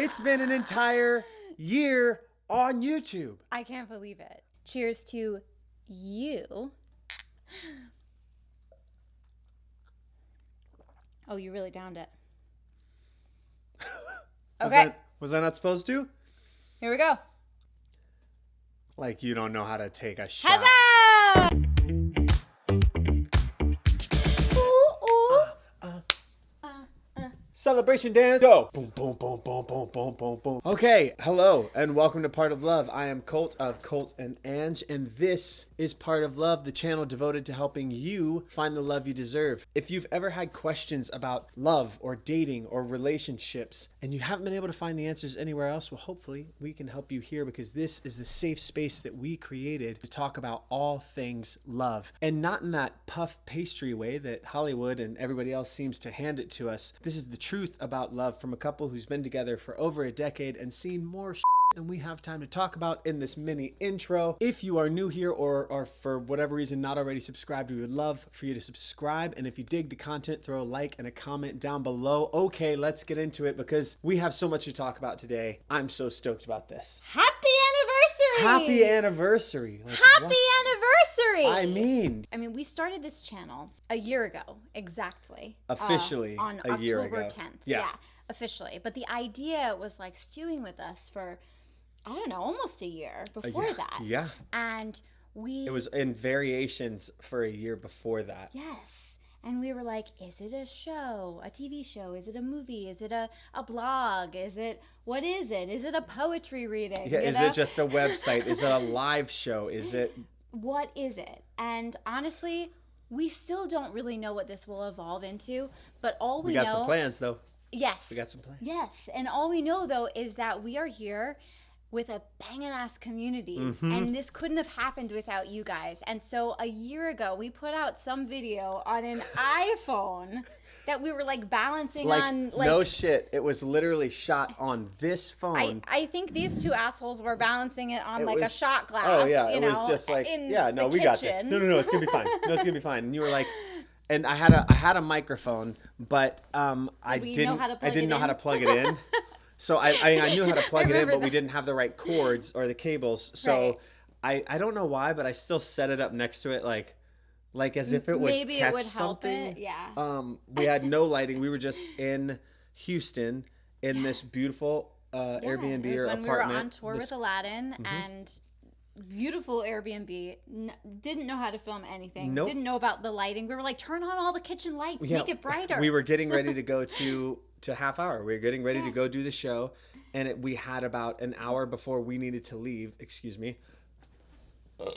It's been an entire year on YouTube. I can't believe it. Cheers to you. Oh, you really downed it. Okay. Was I not supposed to? Here we go. Like you don't know how to take a shot. Huzzah! Celebration dance. Go. Boom, boom, boom, boom, boom, boom, boom, boom. Okay, hello and welcome to Part of Love. I am Colt of Colt and Ang, and this is Part of Love, the channel devoted to helping you find the love you deserve. If you've ever had questions about love or dating or relationships and you haven't been able to find the answers anywhere else, well, hopefully we can help you here because this is the safe space that we created to talk about all things love. And not in that puff pastry way that Hollywood and everybody else seems to hand it to us. This is the truth about love from a couple who's been together for over a decade and seen more than we have time to talk about in this mini intro. If you are new here or for whatever reason not already subscribed, we would love for you to subscribe. And if you dig the content, throw a like and a comment down below. Okay, let's get into it because we have so much to talk about today. I'm so stoked about this. Happy anniversary! Happy anniversary! Like, Happy what? anniversary! I mean, we started this channel a year ago, exactly. Officially, on a year ago. October 10th. Yeah, officially. But the idea was like stewing with us for, I don't know, almost a year before that. Yeah. And it was in variations for a year before that. Yes. And we were like, is it a show, a TV show? Is it a movie? Is it a blog? What is it? Is it a poetry reading? Yeah, is it just a website? Is it a live show? Is it... What is it? And honestly, we still don't really know what this will evolve into, but all we know... We got some plans, though. Yes. We got some plans. Yes. And all we know, though, is that we are here with a banging-ass community, and this couldn't have happened without you guys. And so a year ago, we put out some video on an iPhone that we were, like, balancing on, like... No shit. It was literally shot on this phone. I think these two assholes were balancing it on, a shot glass, oh, yeah. you It know, was just like, we we got this. No, it's going to be fine. No, it's going to be fine. And you were like... And I had a microphone, but I didn't know how to plug it in. So I knew how to plug it in, but we didn't have the right cords or the cables. So right. I don't know why, but I still set it up next to it like as if it would maybe catch it would something. help it. Yeah. We had no lighting. We were just in Houston in this beautiful Airbnb or apartment. When we were on tour with Aladdin and beautiful Airbnb. Didn't know how to film anything. Nope. Didn't know about the lighting. We were like, turn on all the kitchen lights, make it brighter. We were getting ready to go to half hour. We were getting ready to go do the show, and we had about an hour before we needed to leave. Excuse me. Nice.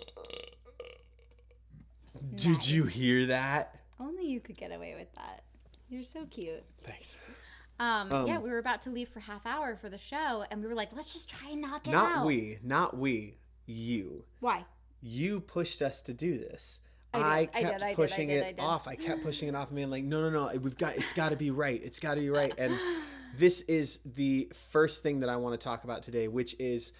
Did you hear that? Only you could get away with that. You're so cute. Thanks. Yeah, we were about to leave for half hour for the show, and we were like, let's just try and knock it out. Not we. You. Why? You pushed us to do this. I kept pushing it off. I kept pushing it off and being like, no. It's got to be right. It's got to be right. And this is the first thing that I want to talk about today, which is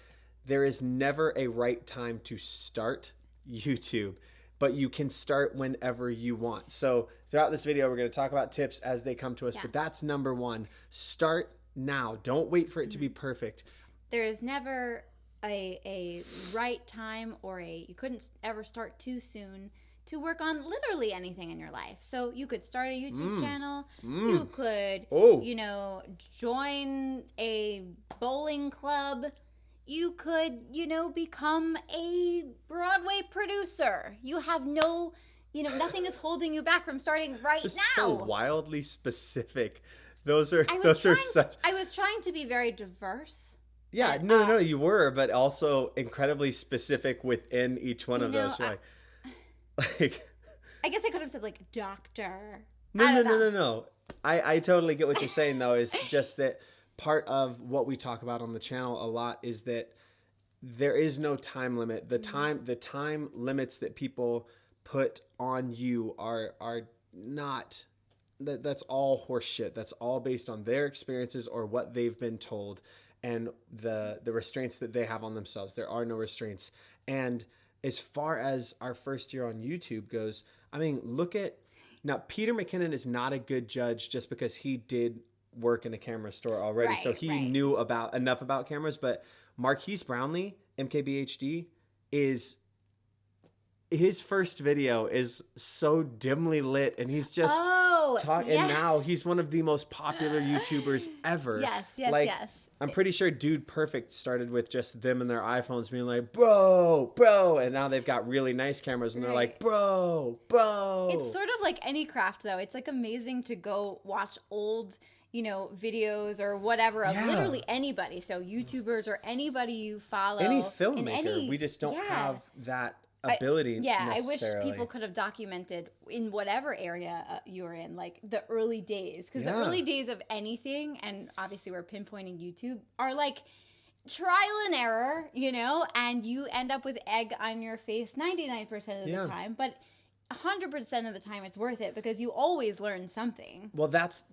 there is never a right time to start YouTube, but you can start whenever you want. So throughout this video, we're going to talk about tips as they come to us, but that's number one. Start now. Don't wait for it to be perfect. There is never a right time or you couldn't ever start too soon to work on literally anything in your life. So you could start a YouTube channel. You could, join a bowling club. You could, become a Broadway producer. You have nothing is holding you back from starting right now. So wildly specific. I was trying to be very diverse. Yeah, no, you were, but also incredibly specific within each one of those. I guess I could have said doctor. No. I totally get what you're saying though. Is just that part of what we talk about on the channel a lot is that there is no time limit. The time limits that people put on you are not. That's all horse shit. That's all based on their experiences or what they've been told. And the restraints that they have on themselves. There are no restraints. And as far as our first year on YouTube goes, I mean, now Peter McKinnon is not a good judge just because he did work in a camera store already. So he knew enough about cameras. But Marquise Brownlee, MKBHD, his first video is so dimly lit, and he's just talking. And now he's one of the most popular YouTubers ever. Yes. I'm pretty sure Dude Perfect started with just them and their iPhones being like, bro, and now they've got really nice cameras, and they're like, bro. It's sort of like any craft, though. It's like amazing to go watch old, videos or whatever of literally anybody. So YouTubers or anybody you follow. Any filmmaker. We just don't have that ability. I wish people could have documented in whatever area you were in, like the early days, because the early days of anything, and obviously we're pinpointing YouTube, are like trial and error, and you end up with egg on your face 99% of the time, but 100% of the time it's worth it because you always learn something. Well, that's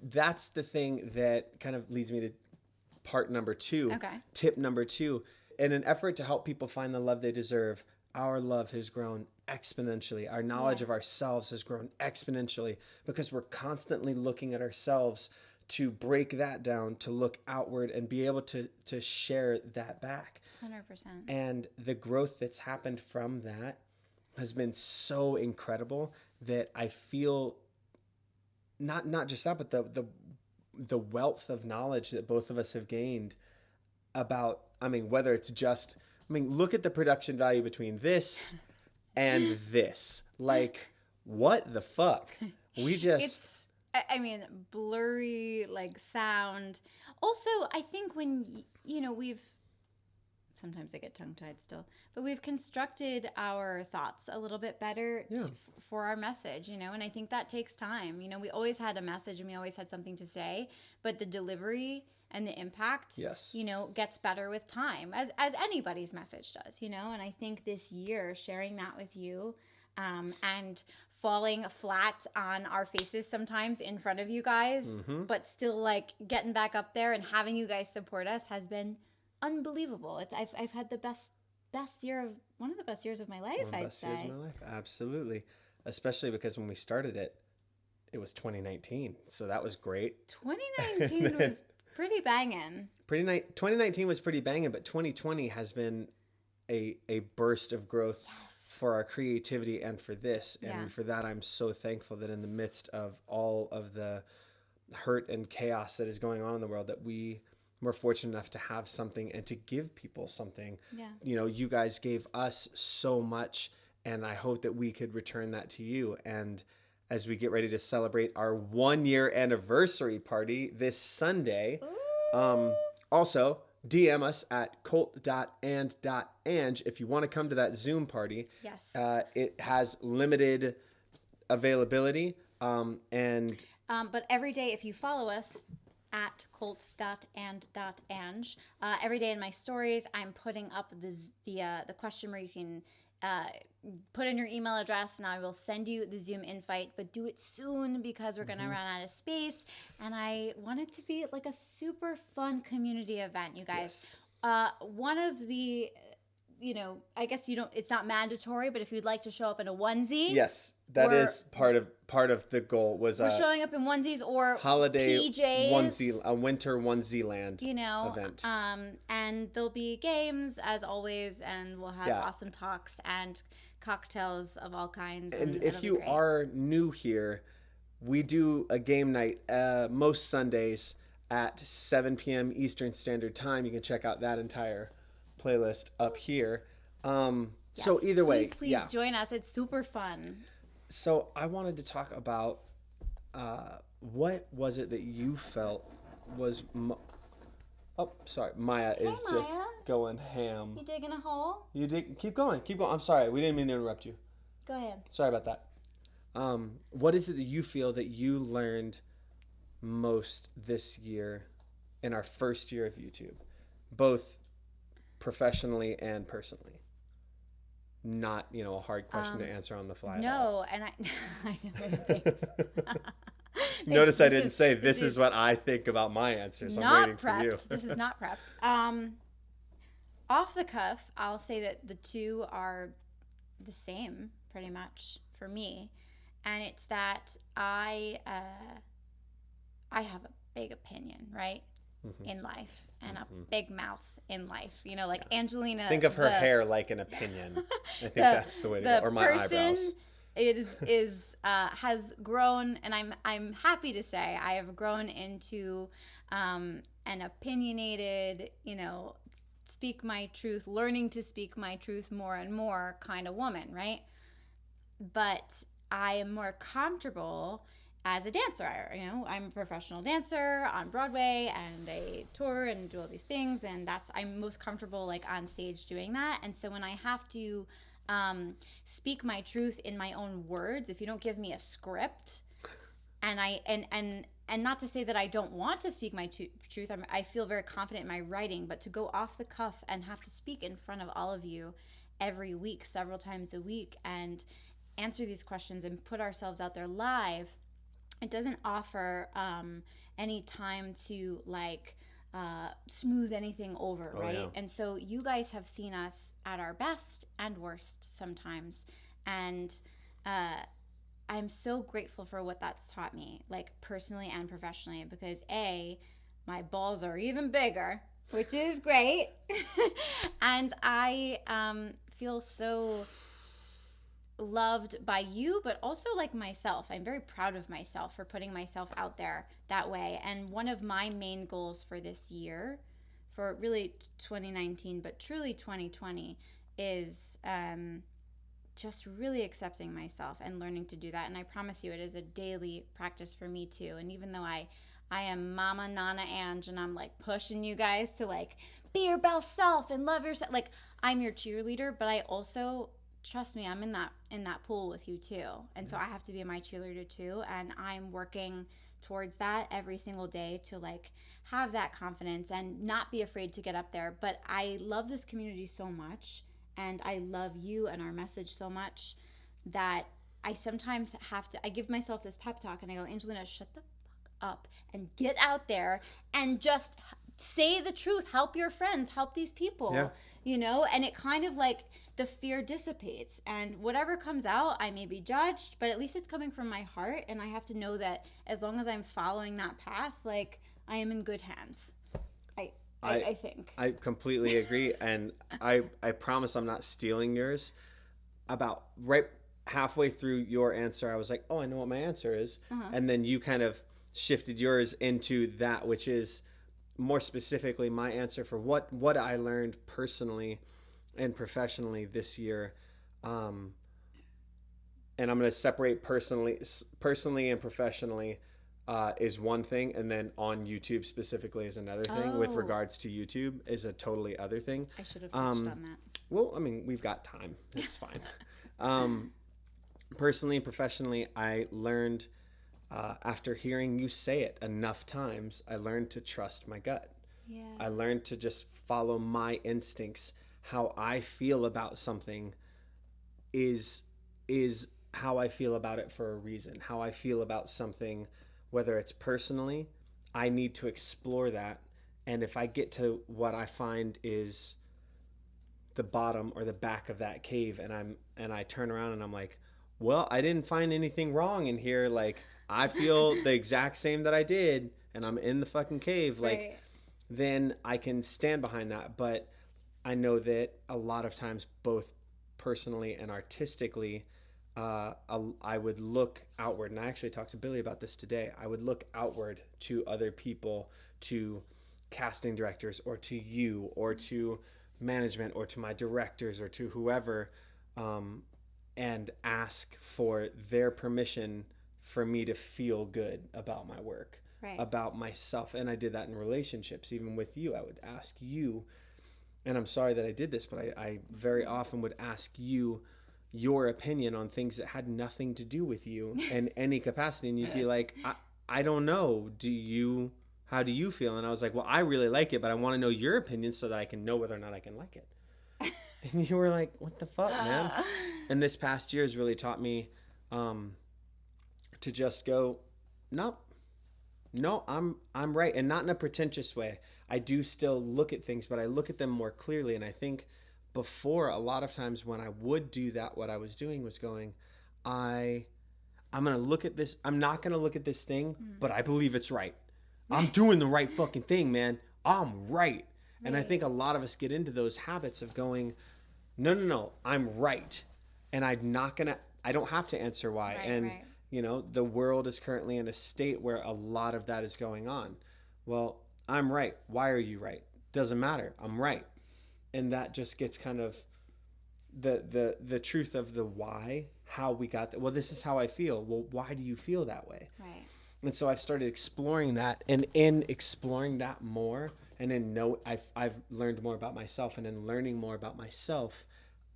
the thing that kind of leads me to part number 2. Okay. Tip number 2. In an effort to help people find the love they deserve, our love has grown exponentially. Our knowledge of ourselves has grown exponentially because we're constantly looking at ourselves to break that down, to look outward and be able to share that back. 100%. And the growth that's happened from that has been so incredible that I feel not just that, but the wealth of knowledge that both of us have gained about, whether it's just, look at the production value between this and this. Like, what the fuck? We just... It's, blurry, like, sound. Also, I think when, we've... Sometimes I get tongue-tied still. But we've constructed our thoughts a little bit better for our message, and I think that takes time. We always had a message and we always had something to say, but the delivery and the impact, gets better with time, as anybody's message does, and I think this year sharing that with you and falling flat on our faces sometimes in front of you guys, but still like getting back up there and having you guys support us has been unbelievable. I've had the one of the best years of my life, I'd say. Years of my life, absolutely. Especially because when we started it was 2019, so that was great. 2019 was pretty banging. 2019 was pretty banging, but 2020 has been a burst of growth for our creativity and for this. And for that, I'm so thankful that in the midst of all of the hurt and chaos that is going on in the world, that we're fortunate enough to have something and to give people something. Yeah. You guys gave us so much, and I hope that we could return that to you. And as we get ready to celebrate our 1-year anniversary party this Sunday, also DM us at colt.and.ang if you want to come to that Zoom party. Yes. It has limited availability. But every day, if you follow us at colt.and.ang, every day in my stories, I'm putting up the question where you can put in your email address, and I will send you the Zoom invite, but do it soon because we're going to run out of space. And I want it to be like a super fun community event, you guys. Yes. One of the, I guess it's not mandatory, but if you'd like to show up in a onesie. Yes, that is part of the goal was we're showing up in onesies or holiday PJs, onesie, a winter onesie land event. And there'll be games as always, and we'll have awesome talks and cocktails of all kinds. And if you are new here, we do a game night most Sundays at 7 p.m. Eastern Standard Time. You can check out that entire playlist up here. So either way, please join us. It's super fun. So I wanted to talk about what was it that you felt was... Maya is just going ham. You digging a hole? You dig? Keep going. I'm sorry. We didn't mean to interrupt you. Go ahead. Sorry about that. What is it that you feel that you learned most this year in our first year of YouTube, both professionally and personally? Not, a hard question to answer on the fly. No, and I know. Thanks. Notice I didn't say this is what I think about my answers. I'm waiting for you. This is not prepped. Off the cuff, I'll say that the two are the same pretty much for me, and it's that I have big opinion, right? Mm-hmm. In life, and a big mouth in life. You know, like Angelina. Think of her hair like an opinion. I think that's the way to go. Or my eyebrows. Has grown, and I'm happy to say I have grown into an opinionated, speak my truth, learning to speak my truth more and more kind of woman, right? But I am more comfortable as a dancer. I'm a professional dancer on Broadway, and I tour and do all these things, and I'm most comfortable like on stage doing that. And so when I have to speak my truth in my own words, if you don't give me a script, and not to say that I don't want to speak my truth, I feel very confident in my writing, but to go off the cuff and have to speak in front of all of you every week, several times a week, and answer these questions and put ourselves out there live, it doesn't offer any time to like smooth anything over, right? Yeah. And so you guys have seen us at our best and worst sometimes, and I'm so grateful for what that's taught me, like personally and professionally, because my balls are even bigger, which is great, and I feel so loved by you, but also like myself. I'm very proud of myself for putting myself out there that way. And one of my main goals for this year, for really 2019, but truly 2020, is just really accepting myself and learning to do that. And I promise you, it is a daily practice for me too. And even though I am Mama Nana Ange, and I'm like pushing you guys to like be your best self and love yourself, like I'm your cheerleader, but I also, trust me, I'm in that pool with you too. And so I have to be my cheerleader too. And I'm working towards that every single day to like have that confidence and not be afraid to get up there. But I love this community so much, and I love you and our message so much, that I sometimes I give myself this pep talk and I go, Angelina, shut the fuck up and get out there and just say the truth. Help your friends, help these people, and it kind of like, the fear dissipates, and whatever comes out, I may be judged, but at least it's coming from my heart, and I have to know that as long as I'm following that path, like I am in good hands. I think. I completely agree, and I promise I'm not stealing yours. About right halfway through your answer, I was like, oh, I know what my answer is, and then you kind of shifted yours into that, which is more specifically my answer for what I learned personally and professionally this year, and I'm going to separate personally and professionally is one thing, and then on YouTube specifically is another thing. With regards to YouTube is a totally other thing. I should have touched on that. Well, I mean, we've got time. It's fine. Personally and professionally, I learned after hearing you say it enough times, I learned to trust my gut. Yeah. I learned to just follow my instincts. How I feel about something is how I feel about it for a reason. How I feel about something, whether it's personally, I need to explore that. And if I get to what I find is the bottom or the back of that cave, and I turn around and I'm like, well, I didn't find anything wrong in here. Like, I feel the exact same that I did, and I'm in the fucking cave. Like, right. Then I can stand behind that. But I know that a lot of times, both personally and artistically, I would look outward. And I actually talked to Billy about this today. I would look outward to other people, to casting directors, or to you, or to management, or to my directors, or to whoever, and ask for their permission for me to feel good about my work, right, about myself. And I did that in relationships. Even with you, I would ask you, and I'm sorry that I did this, but I very often would ask you your opinion on things that had nothing to do with you in any capacity. And you'd be like, I don't know. How do you feel? And I was like, well, I really like it, but I want to know your opinion so that I can know whether or not I can like it. And you were like, what the fuck, man? And this past year has really taught me to just go, no, I'm right. And not in a pretentious way. I do still look at things, but I look at them more clearly. And I think before, a lot of times when I would do that, what I was doing was going, I'm going to look at this. I'm not going to look at this thing, but I believe it's right. I'm doing the right fucking thing, man. I'm right. And I Right. think a lot of us get into those habits of going, no, I'm right. And I don't have to answer why. Right, and, right. the world is currently in a state where a lot of that is going on. Well, I'm right. Why are you right? Doesn't matter. I'm right. And that just gets kind of the truth of the why, how we got that. Well, this is how I feel. Well, why do you feel that way? Right. And so I've started exploring that, and in exploring that more, and I've learned more about myself, and in learning more about myself,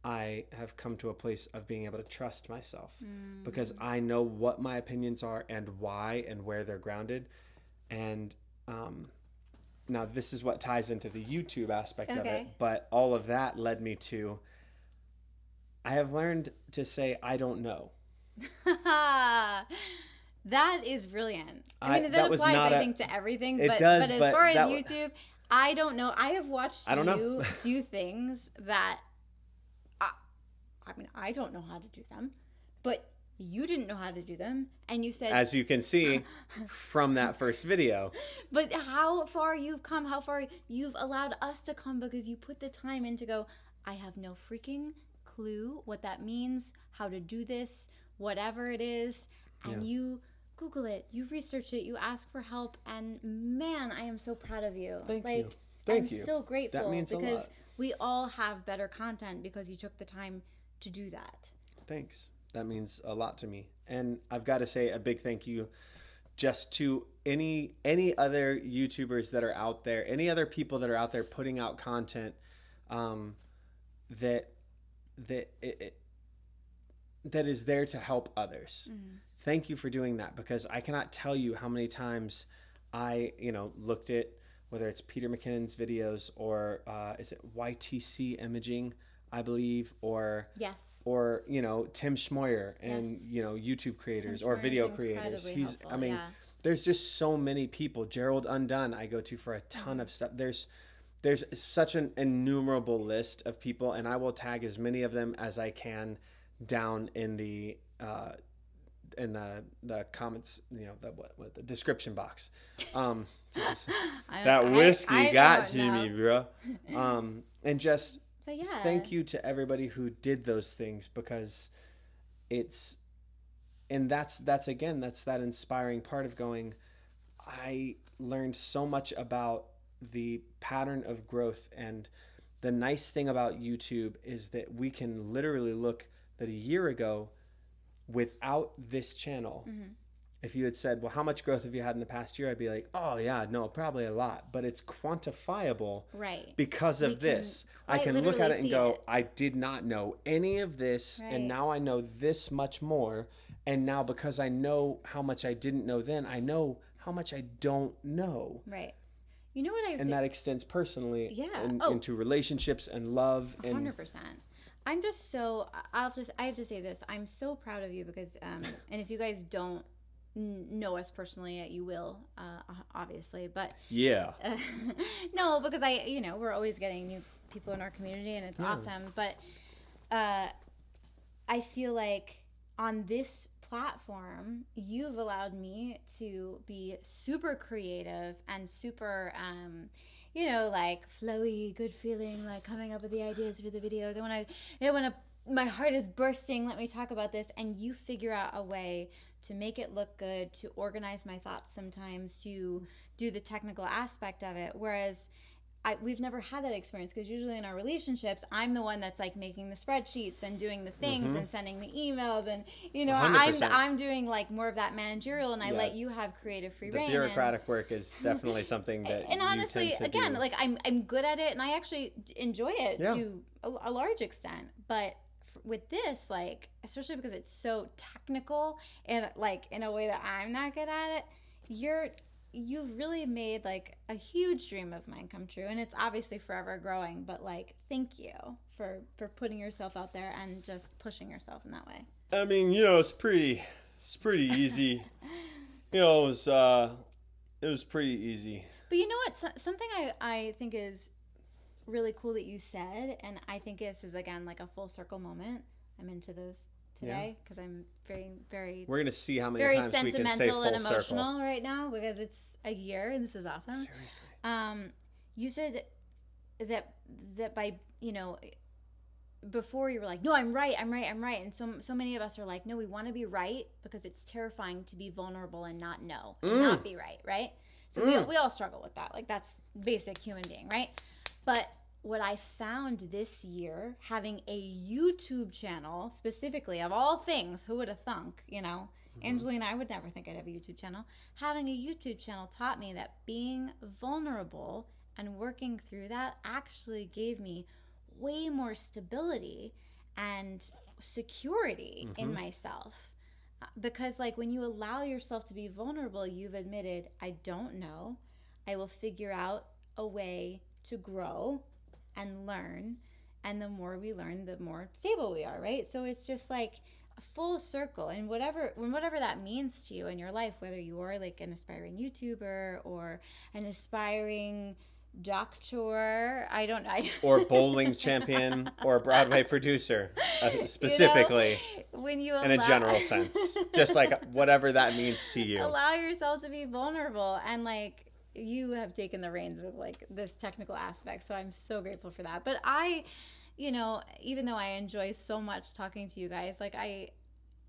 I have come to a place of being able to trust myself because I know what my opinions are and why and where they're grounded. And now this is what ties into the YouTube aspect of it, but all of that led me to, I have learned to say, I don't know. That is brilliant. I mean, that that was applies, not I a- think, to everything. It But, does, but as but far as that YouTube, I don't know. I have watched I don't know. you do things that, I mean, I don't know how to do them, but you didn't know how to do them, and you said, As you can see from that first video. but how far you've come, how far you've allowed us to come because you put the time in to go, I have no freaking clue what that means, how to do this, whatever it is, and you Google it, you research it, you ask for help, and man, I am so proud of you. Thank like, you. Thank you. I'm so grateful That means a because lot. we all have better content because you took the time to do that. Thanks. That means a lot to me. And I've got to say a big thank you just to any other YouTubers that are out there, any other people that are out there putting out content that is there to help others. Thank you for doing that, because I cannot tell you how many times I, looked at whether it's Peter McKinnon's videos or is it YTC Imaging, I believe, or Yes. or Tim Schmoyer and Yes. YouTube creators Tim or Schmoyer video is creators. incredibly He's helpful, I mean, yeah. there's just so many people. Gerald Undone I go to for a ton of stuff. There's such an innumerable list of people, and I will tag as many of them as I can down in the comments, the description box. That whiskey got to me, bro. And just But yeah. thank you to everybody who did those things, because that's that inspiring part of going, I learned so much about the pattern of growth. And the nice thing about YouTube is that we can literally look that a year ago, without this channel, if you had said, well, how much growth have you had in the past year? I'd be like, oh yeah, no, probably a lot, but it's quantifiable, right? Because of this. I can look at it and go, I did not know any of this, Right. and now I know this much more. And now, because I know how much I didn't know then, I know how much I don't know. Right. You know what And that extends personally Yeah. into relationships and love. 100%. I'm just so I have to say this. I'm so proud of you because and if you guys don't know us personally, you will obviously, but Yeah. no, because we're always getting new people in our community and it's awesome, but I feel like on this platform you've allowed me to be super creative and super like flowy, good feeling, like coming up with the ideas for the videos. My heart is bursting, let me talk about this, and you figure out a way to make it look good, to organize my thoughts sometimes, to do the technical aspect of it, whereas we've never had that experience, because usually in our relationships, I'm the one that's like making the spreadsheets and doing the things and sending the emails, and 100%. I'm doing like more of that managerial, and I let you have creative free reign. The bureaucratic work is definitely something that and honestly, you tend to again, do. like I'm good at it, and I actually enjoy it to a large extent, but with this, like, especially because it's so technical and like in a way that I'm not good at it, you've really made like a huge dream of mine come true, and it's obviously forever growing, but like, thank you for putting yourself out there and just pushing yourself in that way. I mean, it's pretty easy. It was pretty easy. But you know what, something I think is really cool that you said, and I think this is again like a full circle moment. I'm into those today because I'm very, very, We're going to see how many very times we can say sentimental full and emotional circle. right now because it's a year and this is awesome. Seriously. You said that by, before you were like, no, I'm right. And so many of us are like, no, we want to be right because it's terrifying to be vulnerable and not know and not be right, right? So we all struggle with that. Like that's basic human being, right? But what I found this year, having a YouTube channel specifically, of all things, who would have thunk, Angelina, I would never think I'd have a YouTube channel. Having a YouTube channel taught me that being vulnerable and working through that actually gave me way more stability and security in myself. Because like when you allow yourself to be vulnerable, you've admitted, I don't know. I will figure out a way to grow and learn. And the more we learn, the more stable we are, right? So it's just like a full circle. And whatever that means to you in your life, whether you are like an aspiring YouTuber or an aspiring doctor, I don't know. Or bowling champion or a Broadway producer, specifically, when you in a general sense. Just like whatever that means to you. Allow yourself to be vulnerable and like you have taken the reins with like this technical aspect. So I'm so grateful for that. But I, even though I enjoy so much talking to you guys, like I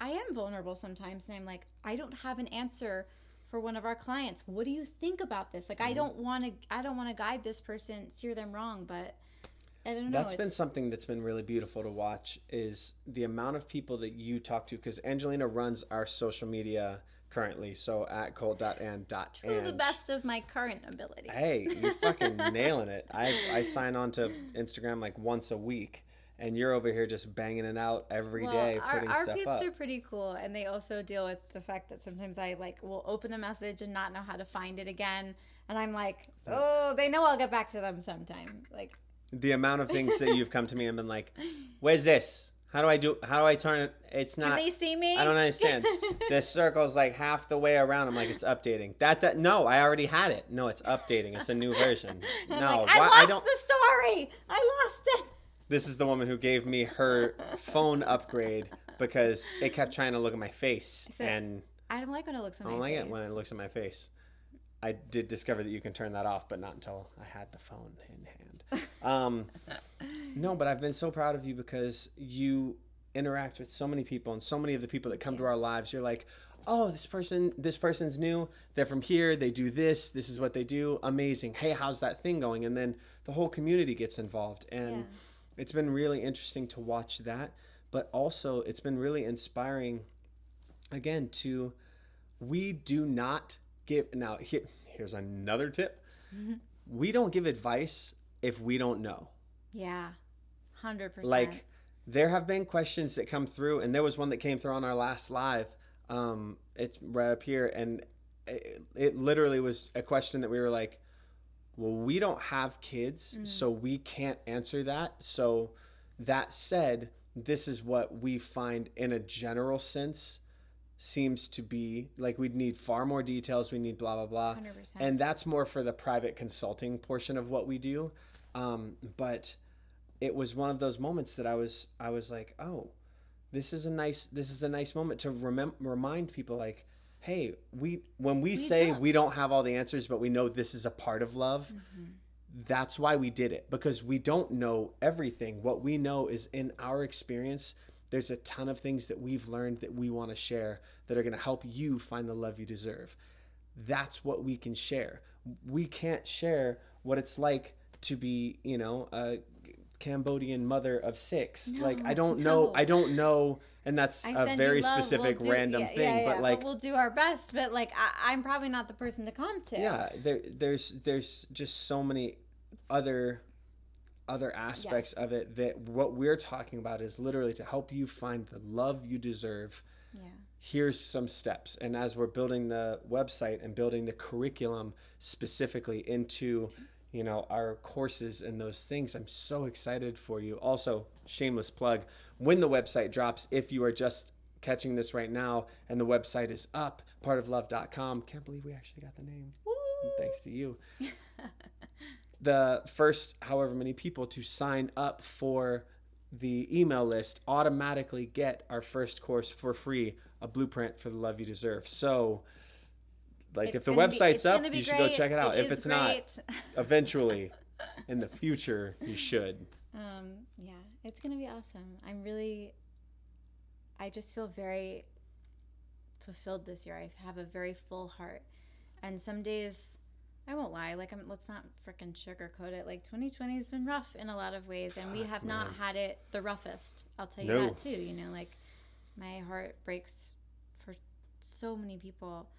am vulnerable sometimes and I'm like, I don't have an answer for one of our clients. What do you think about this? Like, I don't want to guide this person, steer them wrong, but I don't know. That's been something that's been really beautiful to watch is the amount of people that you talk to, because Angelina runs our social media currently, so at colt.and. To the best of my current ability. Hey, you're fucking nailing it. I sign on to Instagram like once a week. And you're over here just banging it out every day, putting stuff up. Our peeps are pretty cool, and they also deal with the fact that sometimes I will open a message and not know how to find it again, and I'm like, oh, they know I'll get back to them sometime. Like the amount of things that you've come to me and been like, "Where's this? How do I turn it? It's not." Can they see me? I don't understand. This circle's like half the way around. I'm like, it's updating. No, I already had it. No, it's updating. It's a new version. No, like, I lost the story. I lost it. This is the woman who gave me her phone upgrade because it kept trying to look at my face. And I don't like when it looks at my face. I don't like it when it looks at my face. I did discover that you can turn that off, but not until I had the phone in hand. No, but I've been so proud of you because you interact with so many people, and so many of the people that come to our lives, you're like, oh, this person's new. They're from here. They do this. This is what they do. Amazing. Hey, how's that thing going? And then the whole community gets involved. And it's been really interesting to watch that, but also it's been really inspiring, again, we do not give, now here's another tip. We don't give advice if we don't know. Yeah, 100%. Like there have been questions that come through, and there was one that came through on our last live. It's right up here, and it literally was a question that we were like, well, we don't have kids, so we can't answer that. So that said, this is what we find in a general sense seems to be like we'd need far more details. We need blah, blah, blah. 100%. And that's more for the private consulting portion of what we do. But it was one of those moments that I was like, oh, this is a nice moment to remind people like, hey, when we say we don't have all the answers, but we know this is a part of love, that's why we did it, because we don't know everything. What we know is in our experience, there's a ton of things that we've learned that we want to share that are going to help you find the love you deserve. That's what we can share. We can't share what it's like to be, a Cambodian mother of 6. I don't know. And that's a very specific random thing, but like, but we'll do our best. But like, I'm probably not the person to come to. Yeah. There's just so many other aspects of it that what we're talking about is literally to help you find the love you deserve. Yeah. Here's some steps. And as we're building the website and building the curriculum specifically into, our courses and those things, I'm so excited for you. Also, shameless plug, when the website drops, if you are just catching this right now and the website is up, partoflove.com. Can't believe we actually got the name. Woo! Thanks to you. The first however many people to sign up for the email list automatically get our first course for free, a blueprint for the love you deserve. So like if the website's up, you should go check it out. If it's not, eventually in the future, you should. Yeah, it's going to be awesome. I just feel very fulfilled this year. I have a very full heart. And some days, I won't lie, like let's not freaking sugarcoat it. Like 2020 has been rough in a lot of ways, and we have not had it the roughest. I'll tell you that too. You know, like my heart breaks for so many people.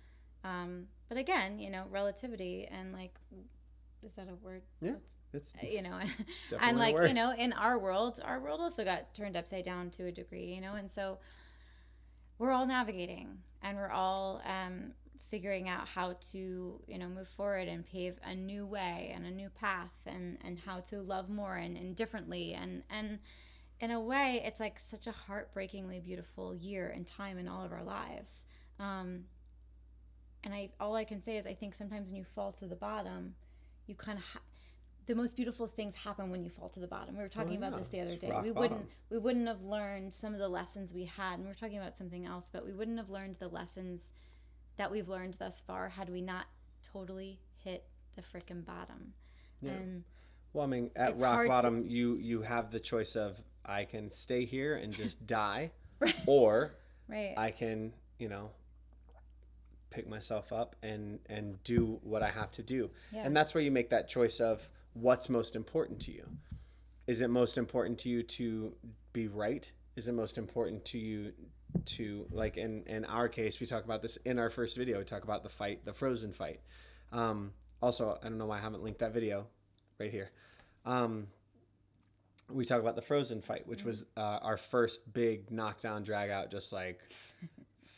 But again, you know, relativity and like, is that a word? Yeah, it's you know, and like, you know, in our world also got turned upside down to a degree, you know, and so we're all navigating and we're all figuring out how to, you know, move forward and pave a new way and a new path and how to love more and differently. And in a way, it's like such a heartbreakingly beautiful year and time in all of our lives. And all I can say is I think sometimes when you fall to the bottom, you kind of the most beautiful things happen when you fall to the bottom. We were talking about this the other day. We wouldn't have learned some of the lessons we had, and we were talking about something else, but we wouldn't have learned the lessons that we've learned thus far had we not totally hit the frickin' bottom. Yeah. And well, I mean, at rock bottom, you have the choice of I can stay here and just die, or I can, you know, pick myself up and do what I have to do. Yeah. And that's where you make that choice of what's most important to you. Is it most important to you to be right? Is it most important to you to, like in our case, we talk about this in our first video, we talk about the Frozen fight. Also, I don't know why I haven't linked that video right here. We talk about the Frozen fight, which was our first big knockdown drag out, just like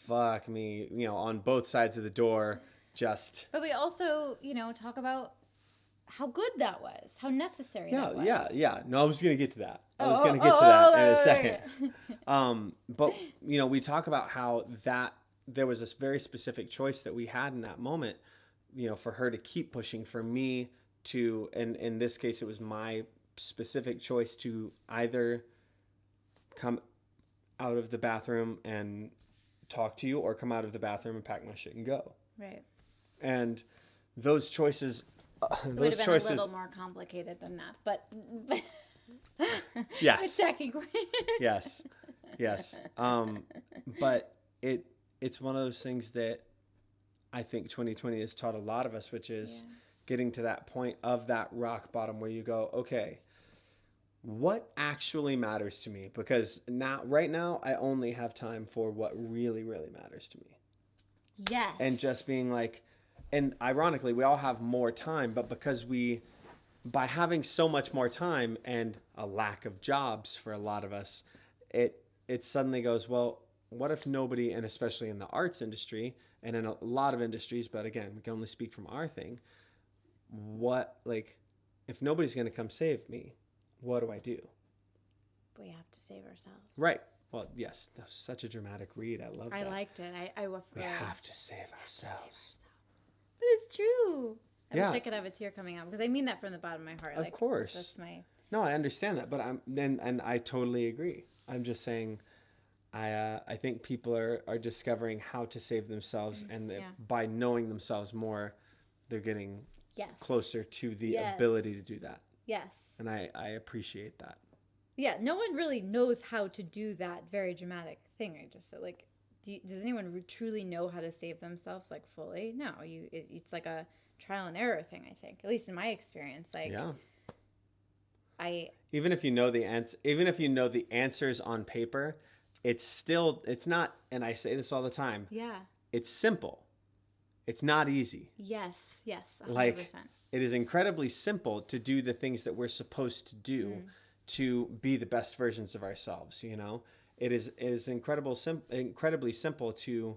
fuck me, you know, on both sides of the door, just. But we also, you know, talk about how good that was, how necessary that was. Yeah. No, I was going to get to that. I was going to get to that in a second. But, you know, we talk about how that there was this very specific choice that we had in that moment, you know, for her to keep pushing, for me to, and in this case, it was my specific choice to either come out of the bathroom and talk to you or come out of the bathroom and pack my shit and go. Right. And those choices, it would have been a little more complicated than that, but yes, technically, yes. But it's one of those things that I think 2020 has taught a lot of us, which is getting to that point of that rock bottom where you go, okay, what actually matters to me? Because right now, I only have time for what really, really matters to me. Yes. And just being like, and ironically, we all have more time, but because by having so much more time and a lack of jobs for a lot of us, it suddenly goes, well, what if nobody, and especially in the arts industry and in a lot of industries, but again, we can only speak from our thing. If nobody's going to come save me, what do I do? We have to save ourselves. Right. Well, yes, that was such a dramatic read. I love that. I liked it. We have to save ourselves. But it's true. I wish I could have a tear coming out because I mean that from the bottom of my heart. Of course. That's my. No, I understand that, but and I totally agree. I'm just saying, I think people are discovering how to save themselves, and by knowing themselves more, they're getting closer to the ability to do that. Yes. And I appreciate that. Yeah, no one really knows how to do that very dramatic thing I just said. Like, does anyone truly know how to save themselves, like, fully? No, it's like a trial and error thing, I think. At least in my experience. Like, even if you know the answers on paper, it's not, and I say this all the time. Yeah. It's simple. It's not easy. Yes, 100%. Like, it is incredibly simple to do the things that we're supposed to do to be the best versions of ourselves, you know? It is incredibly simple to,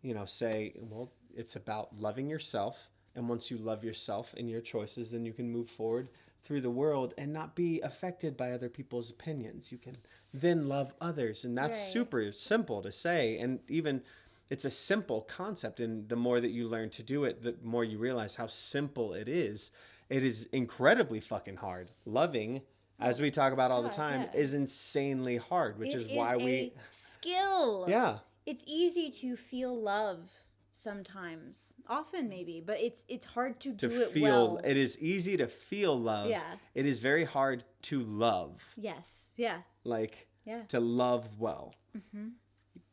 you know, say, well, it's about loving yourself. And once you love yourself and your choices, then you can move forward through the world and not be affected by other people's opinions. You can then love others. And that's super simple to say. And even it's a simple concept. And the more that you learn to do it, the more you realize how simple it is. It is incredibly fucking hard. Loving as we talk about all the God, time, yeah. is insanely hard, which is why we. a skill. Yeah. It's easy to feel love sometimes, often maybe, but it's hard to do it feel. well. It is easy to feel love. Yeah. It is very hard to love. Yes. Yeah. Like Yeah. to love well. Mm-hmm.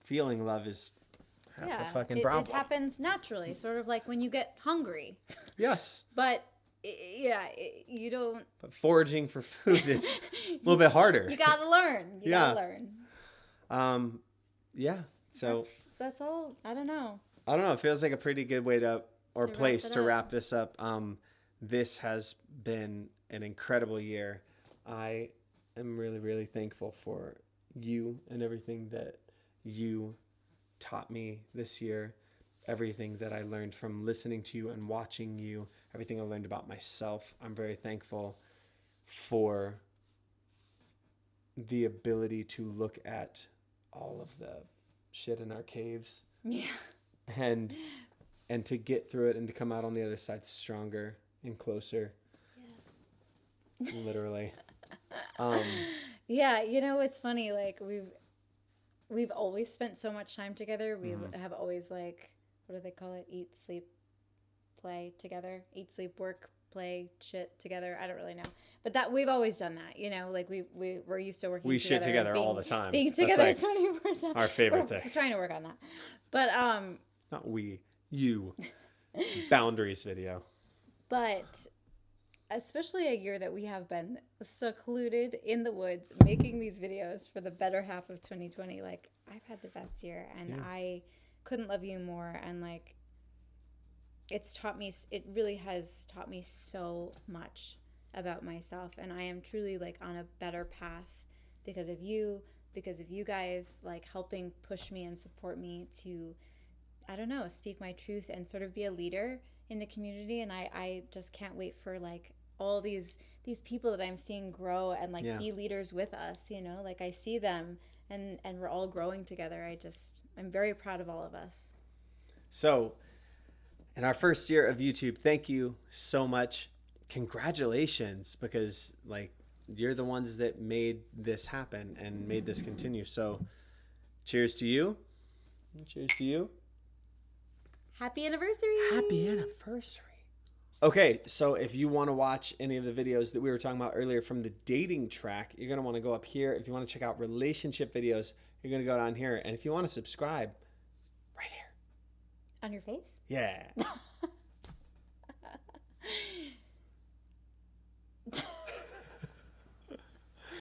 Feeling love is half the fucking it problem. happens naturally, sort of like when you get hungry. Yes. But you don't. But foraging for food is a little bit harder. You gotta learn. You gotta learn. Yeah. So that's all. I don't know. It feels like a pretty good way to place to wrap wrap this up. This has been an incredible year. I am really, really thankful for you and everything that you taught me this year. Everything that I learned from listening to you and watching you. Everything I learned about myself. I'm very thankful for the ability to look at all of the shit in our caves. Yeah. And to get through it and to come out on the other side stronger and closer. Yeah. Literally. Yeah, it's funny, like we've always spent so much time together. We have always, like, what do they call it? Eat, sleep, play together. Eat, sleep, work, play, shit together. I don't really know. But that we've always done that, like we're used to working we together. We shit together all the time. Being together 24/7. Our favorite thing. We're trying to work on that. But not we, you. Boundaries video. But especially a year that we have been secluded in the woods making these videos for the better half of 2020, like, I've had the best year, and I couldn't love you more. And, like, it really has taught me so much about myself, and I am truly, like, on a better path because of you guys, like, helping push me and support me to, I don't know, speak my truth and sort of be a leader in the community. And I just can't wait for, like, all these people that I'm seeing grow and, like, be leaders with us, like, I see them and we're all growing together. I'm very proud of all of us. So in our first year of YouTube, thank you so much. Congratulations, because, like, you're the ones that made this happen and made this continue. So cheers to you. Cheers to you. Happy anniversary. Happy anniversary. Okay, so if you want to watch any of the videos that we were talking about earlier from the dating track, you're going to want to go up here. If you want to check out relationship videos, you're going to go down here. And if you want to subscribe, right here. On your face? Yeah.